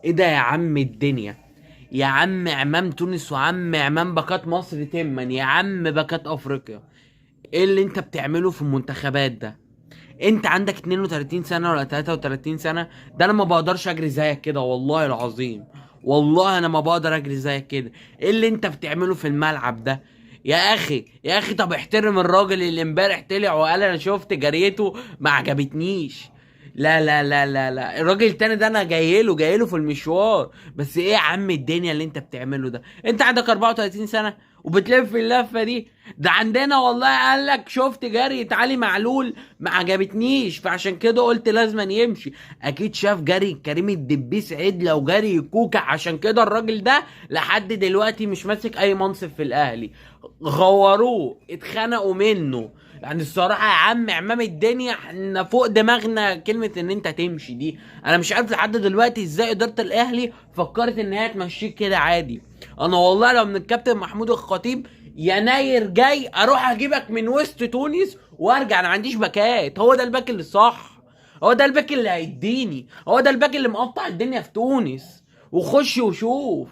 ايه ده يا عم الدنيا؟ يا عم عمام تونس وعم عمام باكات مصر تما، يا عم باكات افريقيا. ايه اللي انت بتعمله في المنتخبات ده؟ انت عندك 32 سنة ولا 33 سنة؟ ده انا ما بقدرش اجري زيك كده والله العظيم. والله انا ما بقدر اجري زيك كده. ايه اللي انت بتعمله في الملعب ده؟ يا اخي يا اخي، طب احترم الراجل اللي امبارح طلع وقال انا شفت جريته ما عجبتنيش. لا لا لا لا لا، الراجل التاني ده انا جاي له في المشوار. بس ايه يا عم الدنيا اللي انت بتعمله ده؟ انت عندك 34 سنة وبتلف اللفة دي؟ ده عندنا والله قال لك شفت جري علي معلول ما عجبتنيش، فعشان كده قلت لازم يمشي. اكيد شاف جري كريم الدبيس عدله وجري كوكا، عشان كده الراجل ده لحد دلوقتي مش ماسك اي منصب في الاهلي. غوروه، اتخنقوا منه. يعني الصراحة يا عم عمام الدنيا، احنا فوق دماغنا كلمة ان انت تمشي دي. انا مش عارف لحد دلوقتي ازاي ادارة الاهلي فكرت ان هي تمشيك كده عادي. انا والله لو من الكابتن محمود الخطيب يناير جاي اروح اجيبك من وسط تونس وارجع. انا ما عنديش باكات، هو ده الباك اللي صح. هو ده الباك اللي هيديني، هو ده الباك اللي مقطع الدنيا في تونس. وخش وشوف.